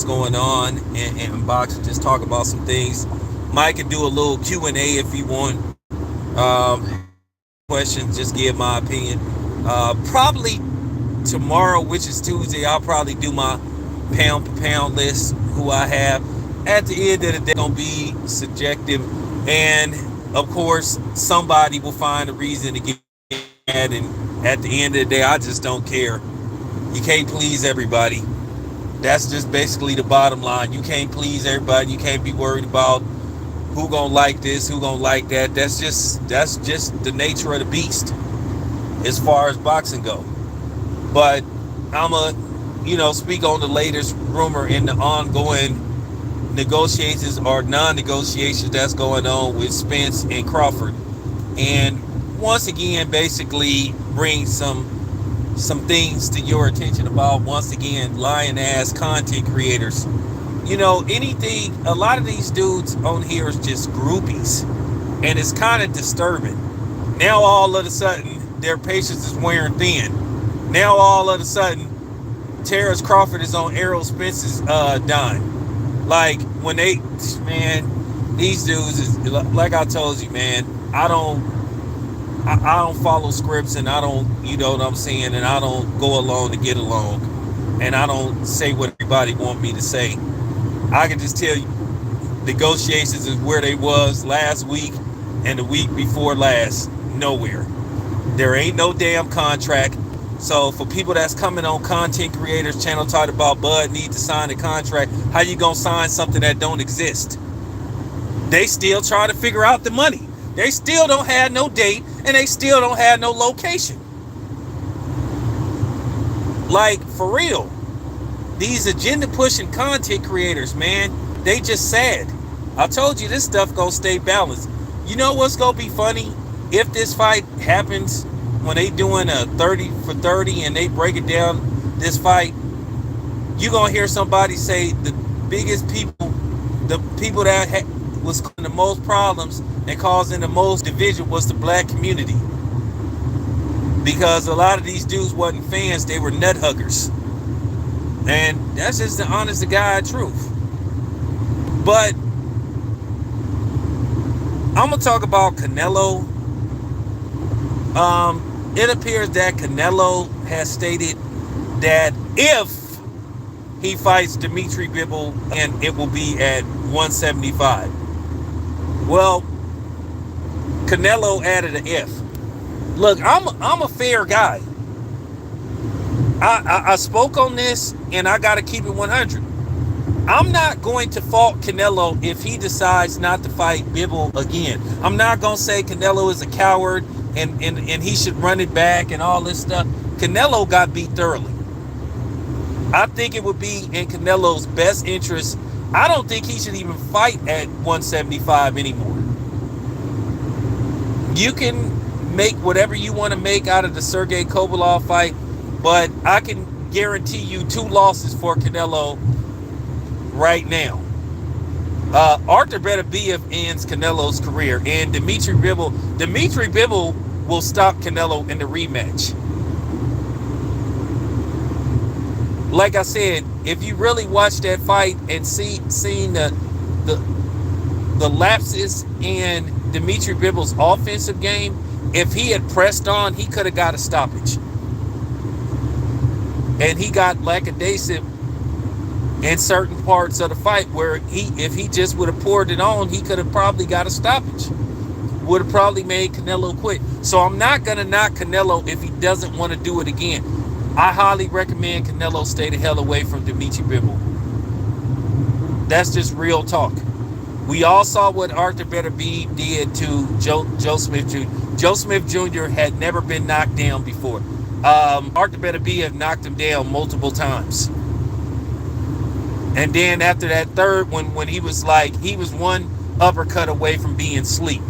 going on in boxing. Just talk about some things. Mike can do a little Q&A if you want. Questions, just give my opinion. Probably tomorrow, which is Tuesday, I'll probably do my pound per pound list, who I have. At the end of the day, it's going to be subjective. And of course, somebody will find a reason to get mad. And at the end of the day, I just don't care. You can't please everybody. That's just basically the bottom line. You can't please everybody. You can't be worried about who gonna like this, who gonna like that. That's just the nature of the beast as far as boxing go. But I'ma, speak on the latest rumor in the ongoing negotiations or non-negotiations that's going on with Spence and Crawford. And once again, basically bring some things to your attention about, once again, lying ass content creators. Anything, a lot of these dudes on here is just groupies. And it's kind of disturbing. Now all of a sudden, their patience is wearing thin. Now all of a sudden, Terrence Crawford is on Errol Spence's dime. Like, when man, these dudes is, like I told you, man, I don't follow scripts, and I don't, you know what I'm saying, and I don't go along to get along, and I don't say what everybody want me to say. I can just tell you, negotiations is where they was last week and the week before last. Nowhere. There ain't no damn contract. So for people that's coming on content creators channel talking about Bud need to sign a contract, how you gonna sign something that don't exist? They still try to figure out the money. They still don't have no date, and they still don't have no location. Like, for real. These agenda pushing content creators, man, they just sad. I told you this stuff gonna stay balanced. You know what's gonna be funny? If this fight happens when they doing a 30 for 30 and they break it down, this fight, you gonna hear somebody say the biggest people, the people that was causing the most problems and causing the most division was the black community. Because a lot of these dudes wasn't fans, they were nut huggers. And that's just the honest to God truth. But I'm gonna talk about Canelo. It appears that Canelo has stated that if he fights Dimitri Bivol, and it will be at 175. Well, Canelo added an if. Look, I'm a fair guy. I spoke on this, and I got to keep it 100. I'm not going to fault Canelo if he decides not to fight Bivol again. I'm not going to say Canelo is a coward and he should run it back and all this stuff. Canelo got beat thoroughly. I think it would be in Canelo's best interest. I don't think he should even fight at 175 anymore. You can make whatever you want to make out of the Sergey Kovalev fight, but I can guarantee you 2 losses for Canelo right now. Arthur Beterbiev ends Canelo's career, and Dimitri Bivol will stop Canelo in the rematch. Like I said, if you really watch that fight and seen the lapses in Dimitri Bivol's offensive game, if he had pressed on, he could have got a stoppage. And he got lackadaisical in certain parts of the fight where if he just would have poured it on, he could have probably got a stoppage. Would have probably made Canelo quit. So I'm not going to knock Canelo if he doesn't want to do it again. I highly recommend Canelo stay the hell away from Dimitri Bivol. That's just real talk. We all saw what Arthur Beterbiev did to Joe Smith Jr. Joe Smith Jr. had never been knocked down before. Arthur Beterbiev knocked him down multiple times. And then after that third one, when he was one uppercut away from being asleep.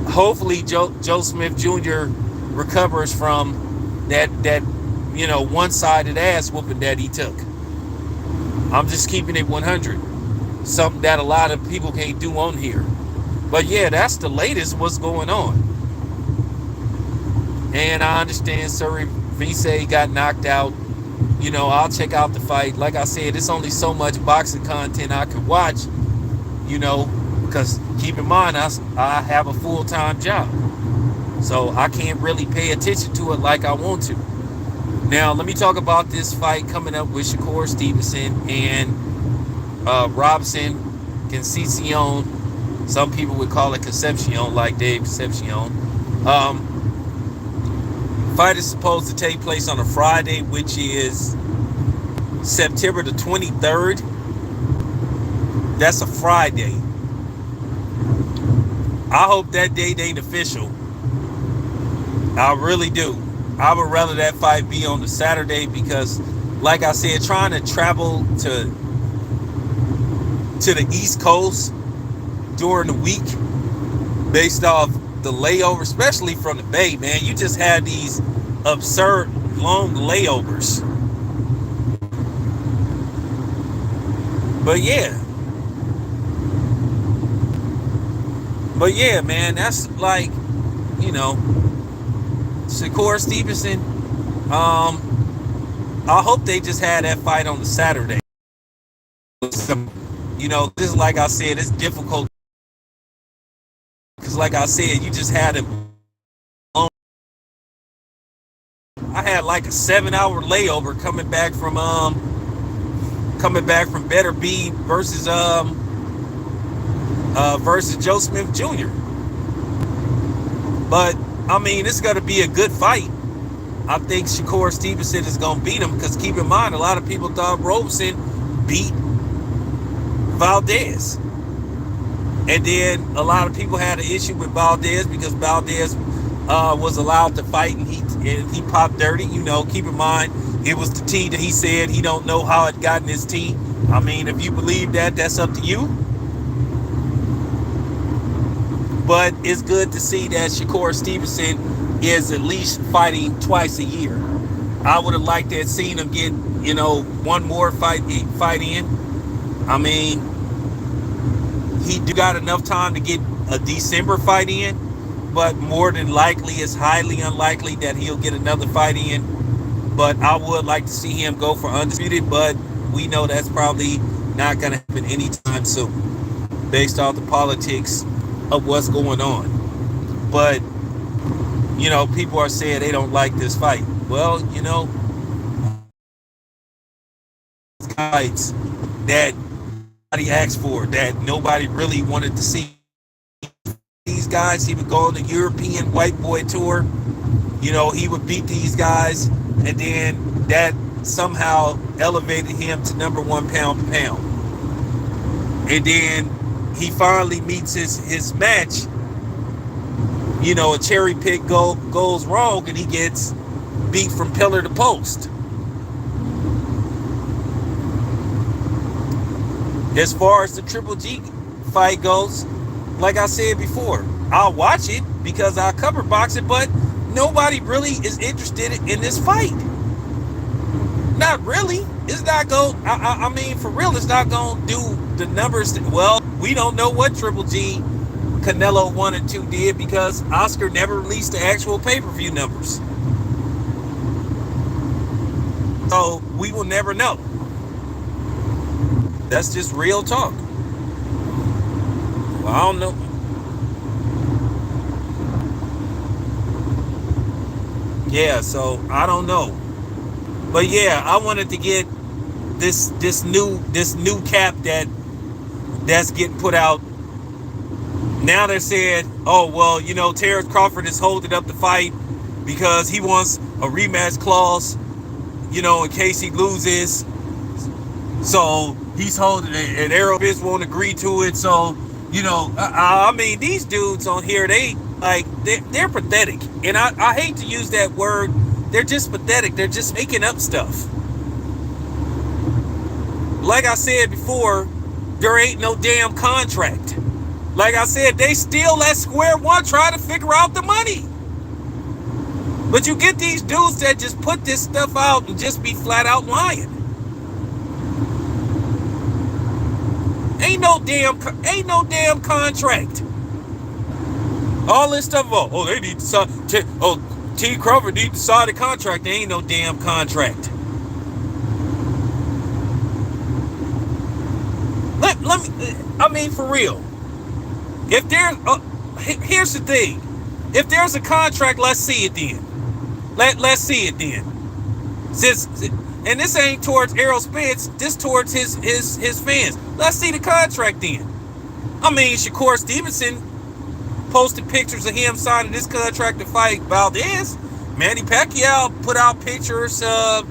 Hopefully Joe Smith Jr. recovers from that one-sided ass whooping that he took. I'm just keeping it 100. Something that a lot of people can't do on here. But yeah, that's the latest what's going on. And I understand Suri Vise got knocked out. I'll check out the fight. Like I said, it's only so much boxing content I could watch, because keep in mind, I have a full-time job. So I can't really pay attention to it like I want to. Now, let me talk about this fight coming up with Shakur Stevenson and Robson Concepcion. Some people would call it Concepcion, like Dave Concepcion. Fight is supposed to take place on a Friday, which is September the 23rd. That's a Friday. I hope that date ain't official. I really do. I would rather that fight be on the Saturday because, like I said, trying to travel to the East Coast during the week based off the layover, especially from the Bay, man, you just had these absurd long layovers. But yeah, man, that's like, Shakur Stevenson. I hope they just had that fight on the Saturday. This, like I said, it's difficult because, like I said, you just had him. I had like a 7-hour layover coming back from Better B versus Joe Smith Jr. But I mean, it's going to be a good fight. I think Shakur Stevenson is going to beat him because keep in mind, a lot of people thought Robeson beat Valdez. And then a lot of people had an issue with Valdez because Valdez was allowed to fight and he popped dirty. Keep in mind, it was the tea that he said he don't know how it got in his tea. I mean, if you believe that, that's up to you. But it's good to see that Shakur Stevenson is at least fighting twice a year. I would have liked to have seen him get, one more fight in. I mean, he got enough time to get a December fight in, but more than likely, it's highly unlikely that he'll get another fight in. But I would like to see him go for undisputed, but we know that's probably not going to happen anytime soon, based off the politics of what's going on. But people are saying they don't like this fight. Well, fights that nobody asked for, that nobody really wanted to see. These guys, he would go on the European white boy tour. He would beat these guys, and then that somehow elevated him to number one pound for pound. And then he finally meets his match. A cherry pick goes wrong, and he gets beat from pillar to post. As far as the Triple G fight goes, like I said before, I'll watch it because I cover boxing, but nobody really is interested in this fight. Not really. It's not going. I mean, for real, it's not going to do the numbers. Well, we don't know what Triple G, Canelo 1 and 2 did because Oscar never released the actual pay-per-view numbers. So we will never know. That's just real talk. Well, I don't know. Yeah, so I don't know. But yeah, I wanted to get this new cap that's getting put out. Now they're saying, oh well, Terrence Crawford is holding up the fight because he wants a rematch clause, in case he loses. So he's holding it, and Errol Spence won't agree to it. So, I mean, these dudes on here, they're pathetic. And I hate to use that word. They're just pathetic. They're just making up stuff. Like I said before, there ain't no damn contract. Like I said, they still at square one trying to figure out the money. But you get these dudes that just put this stuff out and just be flat out lying. Ain't no damn contract. All this stuff about, they need to sign. T. Crawford need to sign the contract. There ain't no damn contract. let me. I mean, for real. If there, here's the thing. If there's a contract, let's see it then. Let's see it then. Since, and this ain't towards Errol Spence, this towards his fans. Let's see the contract then. I mean, Shakur Stevenson posted pictures of him signing this contract to fight Valdez. Manny Pacquiao put out pictures of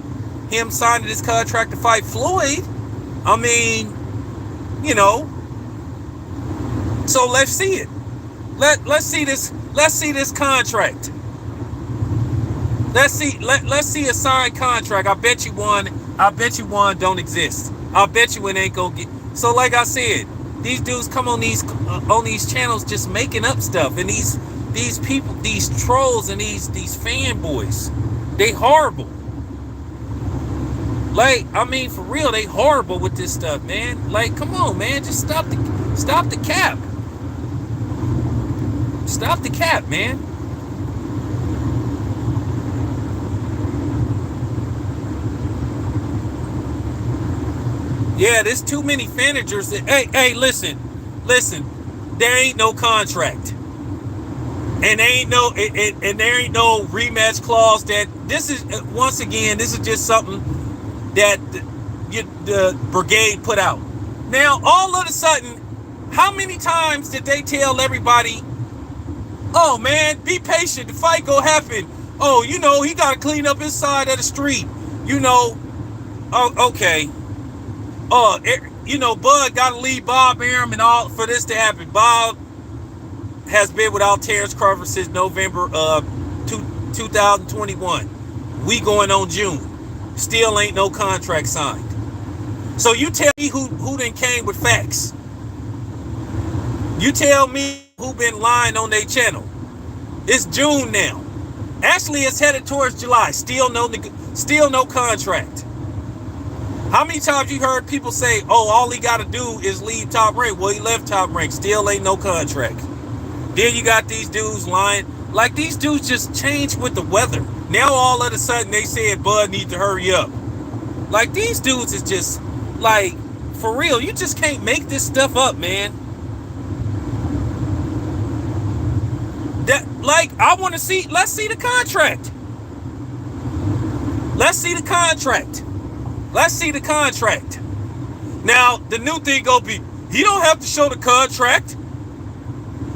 him signing this contract to fight Floyd. I mean, you know. So let's see it. Let's see this. Let's see this contract. Let's see a signed contract. I bet you one. I bet you one don't exist. I bet you it ain't gonna get. So like I said, these dudes come on these channels just making up stuff, and these people, these trolls, and these fanboys, they horrible. Like, I mean, for real, they horrible with this stuff, man. Like, come on, man, just stop the cap. Stop the cap, man. Yeah, there's too many managers that, hey, listen, there ain't no contract. And there ain't no rematch clause. That this is, once again, this is just something that the brigade put out. Now, all of a sudden, how many times did they tell everybody, oh man, be patient, the fight gonna happen. Oh, you know, he gotta clean up his side of the street. You know, oh, okay. You know, Bud gotta leave Bob Arum and all for this to happen. Bob has been without Terrence Crawford since November 2021. We going on June. Still ain't no contract signed. So you tell me who then came with facts. You tell me who been lying on their channel. It's June now. Actually, it's headed towards July. Still no contract. How many times you heard people say, oh, all he got to do is leave Top Rank? Well, he left Top Rank. Still ain't no contract. Then you got these dudes lying. Like, these dudes just changed with the weather. Now all of a sudden they said Bud need to hurry up. Like, these dudes is just, like, for real, you just can't make this stuff up, man. That, like, I want to see, let's see the contract. Let's see the contract. Let's see the contract. Now, the new thing gonna be, he don't have to show the contract.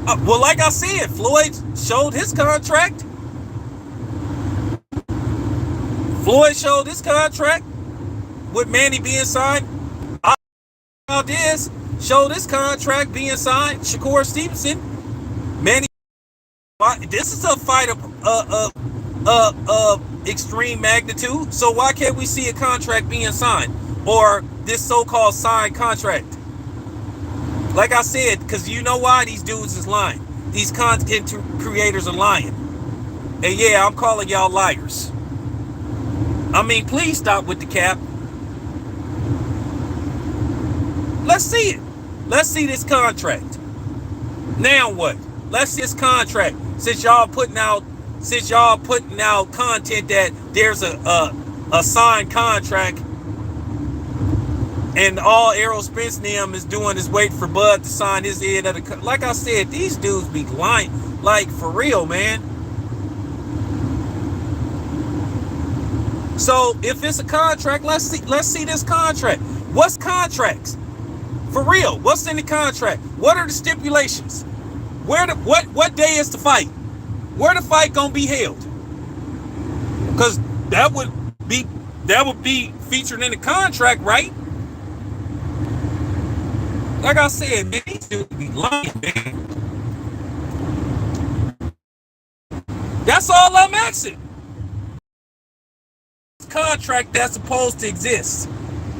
Well, like I said, Floyd showed his contract. Floyd showed his contract with Manny being signed. Valdez showed his contract being signed. Shakur Stevenson, Manny. This is a fight of extreme magnitude. So why can't we see a contract being signed, or this so-called signed contract? Like I said, because you know why these dudes is lying. These content creators are lying. And yeah, I'm calling y'all liars. I mean, please stop with the cap. Let's see it. Let's see this contract. Now what? Let's see this contract. Since y'all putting out content that there's a signed contract, and all Errol Spence and them is doing is waiting for Bud to sign his end of the. Like I said, these dudes be lying. Like, for real, man. So if it's a contract, let's see this contract. What's contracts? For real, what's in the contract? What are the stipulations? What day is the fight? Where the fight gonna be held? Because that would be featured in the contract, right? Like I said, man, these dudes be lying, man. That's all I'm asking. Contract that's supposed to exist.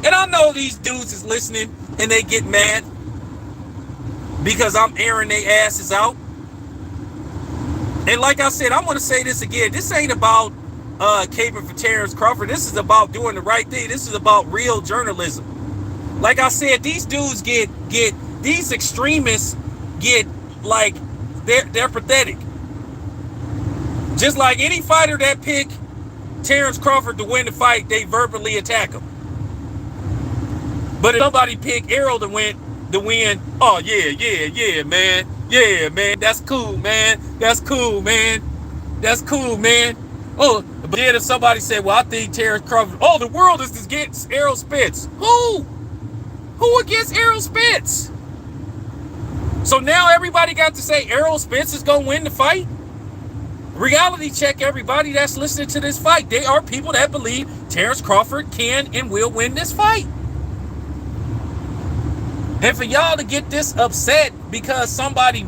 And I know these dudes is listening and they get mad because I'm airing their asses out. And like I said, I want to say this again. This ain't about caping for Terrence Crawford. This is about doing the right thing. This is about real journalism. Like I said, these dudes get these extremists get, like, they're pathetic. Just like any fighter that pick Terrence Crawford to win the fight, they verbally attack him. But if somebody pick Errol to win, to win. Oh yeah, man. Yeah, man. That's cool, man. That's cool, man. That's cool, man. Oh, but then if somebody said, well, I think Terrence Crawford, oh, the world is against Errol Spence. Who? Who against Errol Spence? So now everybody got to say Errol Spence is going to win the fight? Reality check, everybody that's listening to this fight. They are people that believe Terrence Crawford can and will win this fight. And for y'all to get this upset because somebody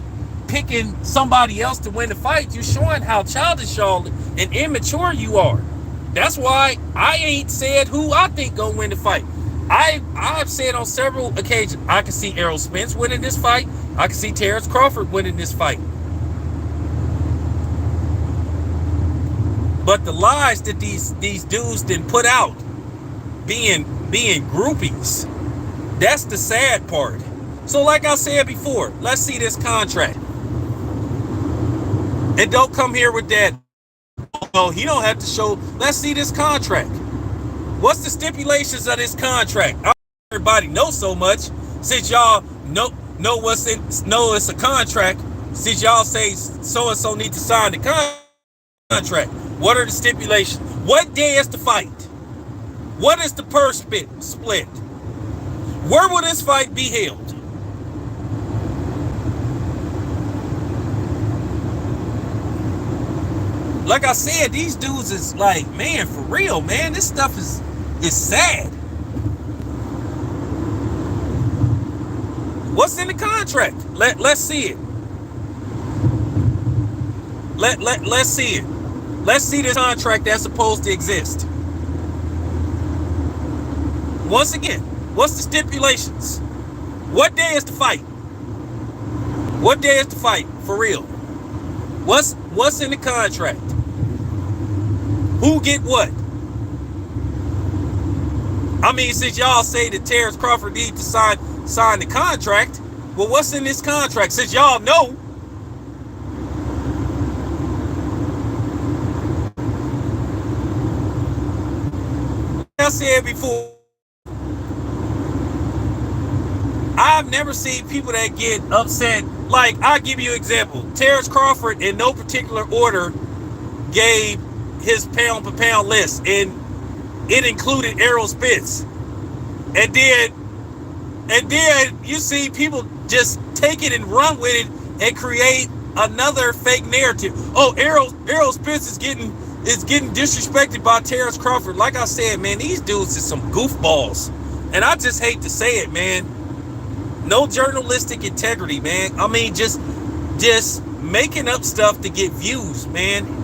picking somebody else to win the fight, you're showing how childish y'all and immature you are. That's why I ain't said who I think gonna win the fight. I've said on several occasions, I can see Errol Spence winning this fight. I can see Terrence Crawford winning this fight. But the lies that these dudes didn't put out, being groupies, that's the sad part. So like I said before, let's see this contract. And don't come here with that, oh, he don't have to show. Let's see this contract. What's the stipulations of this contract? Everybody knows so much. Since y'all know it's a contract, since y'all say so-and-so need to sign the contract. What are the stipulations? What day is the fight? What is the purse split? Where will this fight be held? Like I said, these dudes is like, man, for real, man, this stuff is sad. What's in the contract? Let's see it. Let's see it. Let's see this contract that's supposed to exist. Once again, what's the stipulations? What day is the fight? What day is the fight? For real. What's in the contract? Who get what? I mean, since y'all say that Terrence Crawford needs to sign the contract, well, what's in this contract? Since y'all know. I said before, I've never seen people that get upset. Like, I'll give you an example. Terrence Crawford, in no particular order, gave his pound-for-pound list, and it included Errol Spence. And then you see people just take it and run with it and create another fake narrative. Oh, Errol Spence is getting disrespected by Terrence Crawford. Like I said, man, these dudes is some goofballs. And I just hate to say it, man. No journalistic integrity, man. I mean, just making up stuff to get views, man.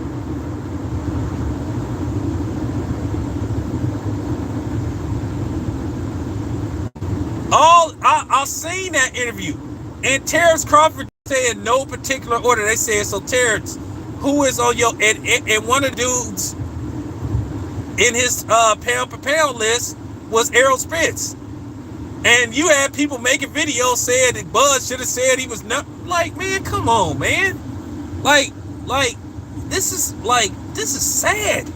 I seen that interview, and Terrence Crawford said in no particular order. They said, so Terrence, who is on your, and one of the dudes in his pound per pound list was Errol Spence. And you had people making videos saying that Buzz should have said he was not. Like, man, come on, man. Like this is sad.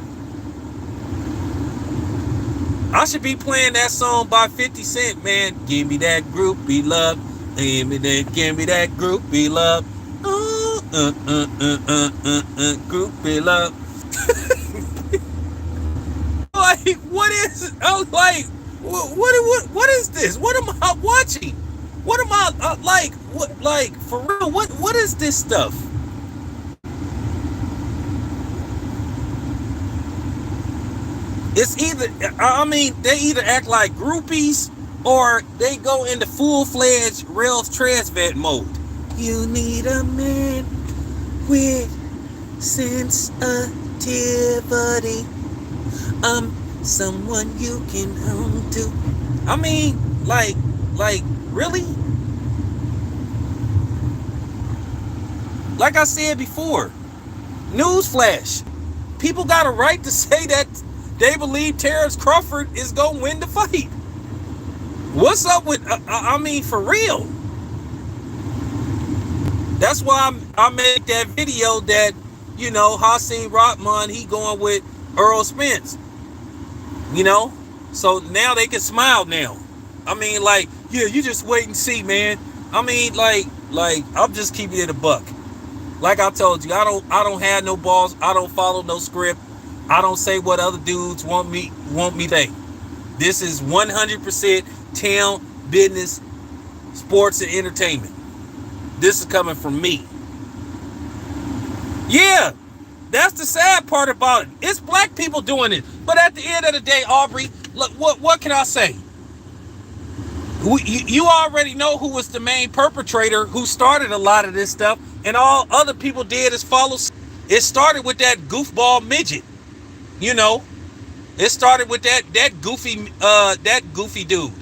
I should be playing that song by 50 Cent, man. Give me that groupie love. Give me that groupie love. Groupie love. Like, what is? I was like, what is this? What am I watching? What am I like? What, like, for real? What is this stuff? It's either, I mean, they either act like groupies or they go into full-fledged Rails Transvet mode. You need a man with sensitivity. Someone you can home to. I mean, like, really? Like I said before, newsflash. People got a right to say that they believe Terrence Crawford is going to win the fight. What's up with, I mean, for real? That's why I made that video that, you know, Hassan Rahman, he going with Errol Spence. You know? So now they can smile now. I mean, like, Yeah, you just wait and see, man. I mean, like I'm just keeping it a buck. Like I told you, I don't have no balls. I don't follow no script. I don't say what other dudes want me to say. This is 100% town business, sports and entertainment. This is coming from me. Yeah, that's the sad part about it. It's black people doing it. But at the end of the day, Aubrey, look, what can I say? You already know who was the main perpetrator, who started a lot of this stuff, and all other people did is follow. It started with that goofball midget, you know. It started with that goofy dude.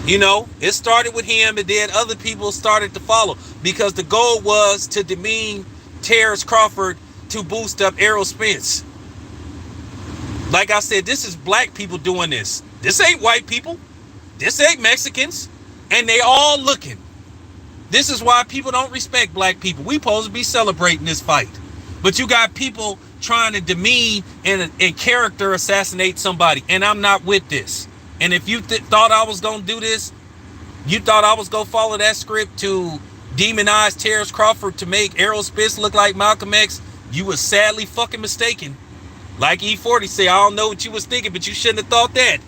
You know, it started with him, and then other people started to follow because the goal was to demean Terrence Crawford to boost up Errol Spence. Like I said, this is black people doing this. This ain't white people. This ain't Mexicans. And they all looking. This is why people don't respect black people. We supposed to be celebrating this fight. But you got people trying to demean and character assassinate somebody. And I'm not with this. And if you thought I was going to do this, you thought I was going to follow that script to demonize Terrence Crawford to make Errol Spence look like Malcolm X, you were sadly fucking mistaken. Like E40 say, I don't know what you was thinking, but you shouldn't have thought that.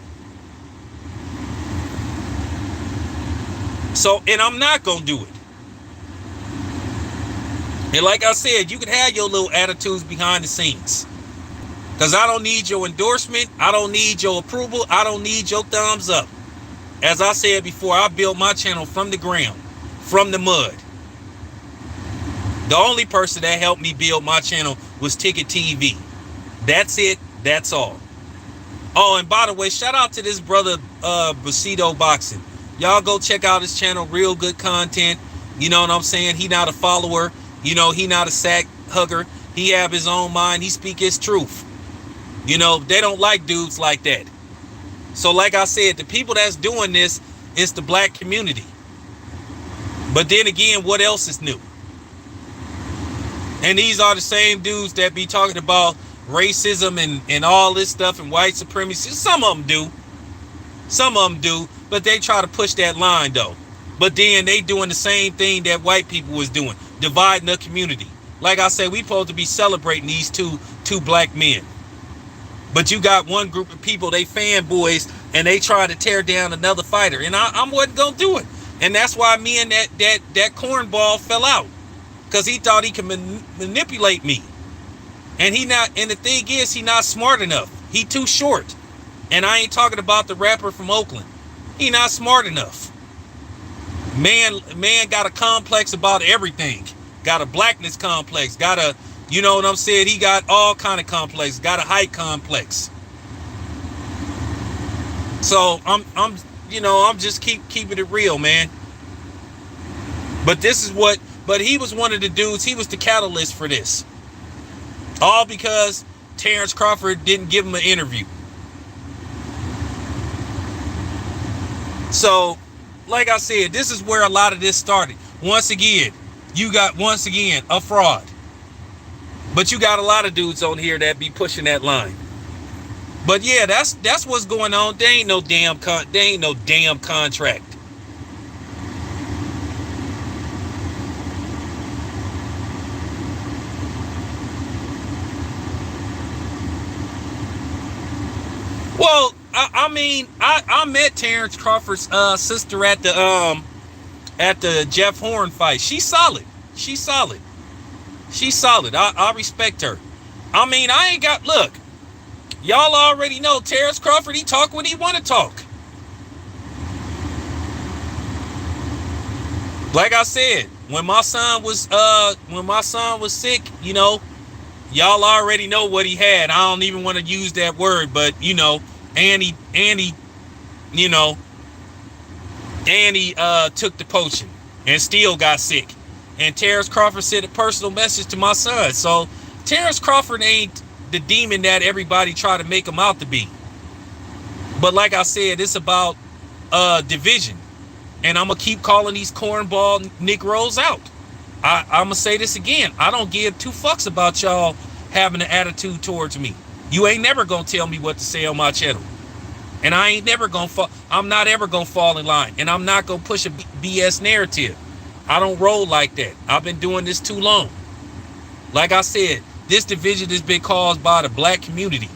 So, and I'm not going to do it. And like I said, you can have your little attitudes behind the scenes. Because I don't need your endorsement. I don't need your approval. I don't need your thumbs up. As I said before, I built my channel from the ground, from the mud. The only person that helped me build my channel was Ticket TV. That's it. That's all. Oh, and by the way, shout out to this brother, Busito Boxing. Y'all go check out his channel. Real good content. You know what I'm saying? He not a follower. You know, he not a sack hugger. He have his own mind. He speak his truth. You know, they don't like dudes like that. So like I said, the people that's doing this is the black community. But then again, what else is new? And these are the same dudes that be talking about racism and all this stuff and white supremacy. Some of them do. Some of them do. But they try to push that line, though. But then they doing the same thing that white people was doing. Dividing the community. Like I said, we supposed to be celebrating these two black men. But you got one group of people, they fanboys, and they try to tear down another fighter. And I wasn't going to do it. And that's why me and that cornball fell out. Because he thought he could manipulate me. And the thing is, he not smart enough. He too short. And I ain't talking about the rapper from Oakland. He not smart enough. Man got a complex about everything. Got a blackness complex. Got a, you know what I'm saying? He got all kind of complex. Got a height complex. So I'm just keeping it real, man. But he was one of the dudes. He was the catalyst for this. All because Terrence Crawford didn't give him an interview. So, like I said, this is where a lot of this started. Once again, you got a fraud. But you got a lot of dudes on here that be pushing that line. But yeah, that's what's going on. There ain't no damn contract. Well, I met Terrence Crawford's sister at the Jeff Horn fight. She's solid. I respect her. I ain't got, look, y'all already know Terrence Crawford, he talk when he want to talk. Like I said, when my son was sick, you know, y'all already know what he had. I don't even want to use that word, but you know, and he took the potion and still got sick. And Terrence Crawford sent a personal message to my son. So Terrence Crawford ain't the demon that everybody try to make him out to be. But like I said, it's about division. And I'm going to keep calling these cornball Negroes out. I'm going to say this again. I don't give two fucks about y'all having an attitude towards me. You ain't never going to tell me what to say on my channel. And I ain't never gonna fall. I'm not ever gonna fall in line. And I'm not gonna push a BS narrative. I don't roll like that. I've been doing this too long. Like I said, this division has been caused by the black community.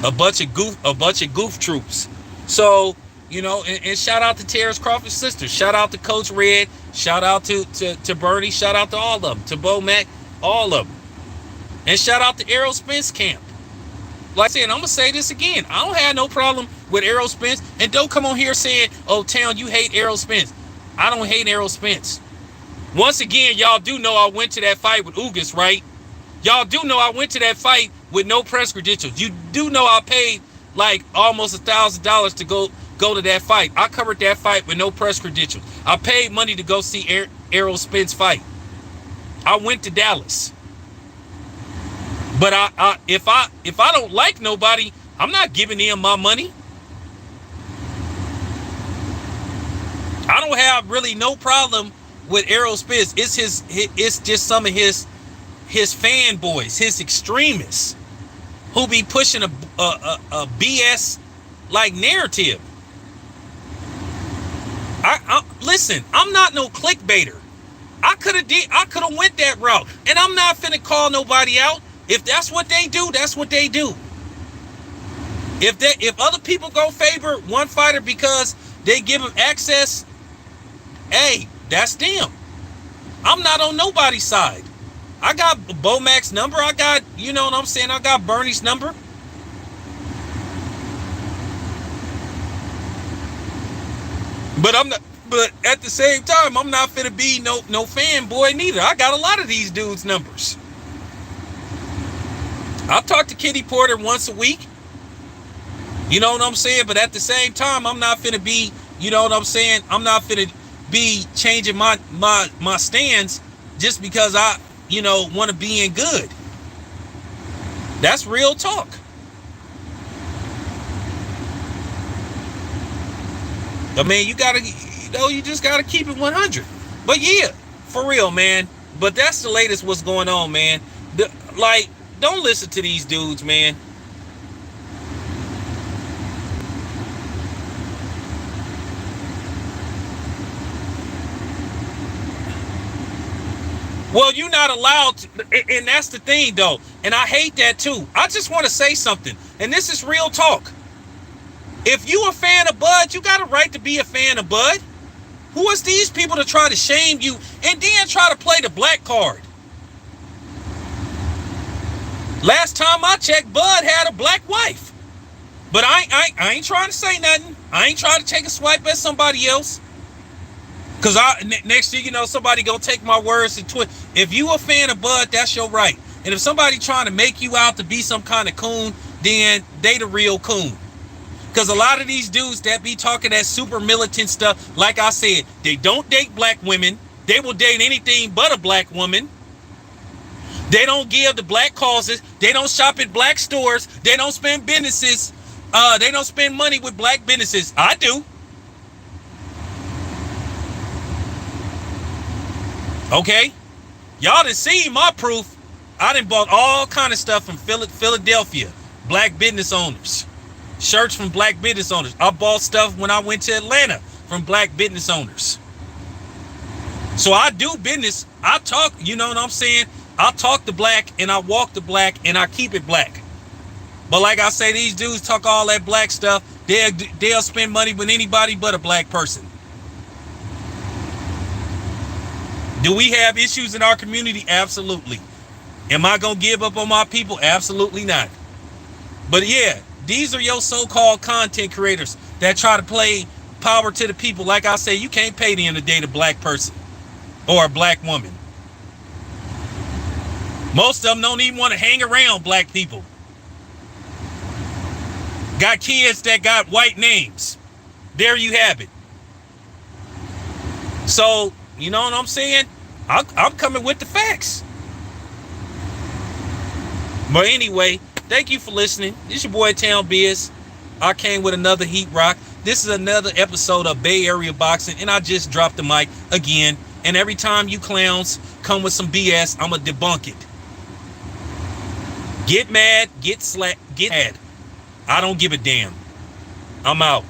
A bunch of goof troops. So, and shout out to Terrence Crawford's sister. Shout out to Coach Red. Shout out to Bernie. Shout out to all of them. To Bo Mac, all of them. And shout out to Errol Spence camp. Like I said, I'm going to say this again. I don't have no problem with Errol Spence. And don't come on here saying, oh, Town, you hate Errol Spence. I don't hate Errol Spence. Once again, y'all do know I went to that fight with Ugas, right? Y'all do know I went to that fight with no press credentials. You do know I paid like almost $1,000 to go to that fight. I covered that fight with no press credentials. I paid money to go see Errol Spence fight. I went to Dallas. But if I don't like nobody, I'm not giving them my money. I don't have really no problem with Errol Spence. It's just some of his fanboys, his extremists, who be pushing a BS like narrative. Listen, I'm not no clickbaiter. I could have went that route, and I'm not finna call nobody out. If that's what they do, that's what they do. If other people go favor one fighter because they give him access, hey, that's them. I'm not on nobody's side. I got Bo Mac's number. I got, I got Bernie's number. But at the same time, I'm not finna be no fanboy neither. I got a lot of these dudes' numbers. I talk to Kenny Porter once a week. You know what I'm saying? But at the same time, I'm not finna be, I'm not finna be changing my stance just because I, want to be in good. That's real talk. I mean, you just gotta keep it 100. But yeah, for real, man. But that's the latest what's going on, man. Don't listen to these dudes, man. Well, you're not allowed to, and that's the thing, though. And I hate that, too. I just want to say something, and this is real talk. If you a fan of Bud, you got a right to be a fan of Bud. Who is these people to try to shame you and then try to play the black card? Last time I checked, Bud had a black wife. But I ain't trying to say nothing. I ain't trying to take a swipe at somebody else. Because next thing you know, somebody gonna take my words and twist. If you a fan of Bud, that's your right. And if somebody trying to make you out to be some kind of coon, then they the real coon. Because a lot of these dudes that be talking that super militant stuff, like I said, they don't date black women. They will date anything but a black woman. They don't give to black causes. They don't shop at black stores. They don't spend businesses. They don't spend money with black businesses. I do. Okay? Y'all done seen my proof. I done bought all kind of stuff from Philadelphia. Black business owners. Shirts from black business owners. I bought stuff when I went to Atlanta from black business owners. So I do business. I talk, you know what I'm saying? I talk the black and I walk the black and I keep it black. But like I say, these dudes talk all that black stuff. They'll spend money with anybody but a black person. Do we have issues in our community? Absolutely. Am I going to give up on my people? Absolutely not. But yeah, these are your so-called content creators that try to play power to the people. Like I say, you can't pay them to date a black person or a black woman. Most of them don't even want to hang around black people. Got kids that got white names. There you have it. So, you know what I'm saying? I'm coming with the facts. But anyway, thank you for listening. This your boy Town Biz. I came with another Heat Rock. This is another episode of Bay Area Boxing, and I just dropped the mic again. And every time you clowns come with some BS, I'ma debunk it. Get mad, get slack, get mad. I don't give a damn. I'm out.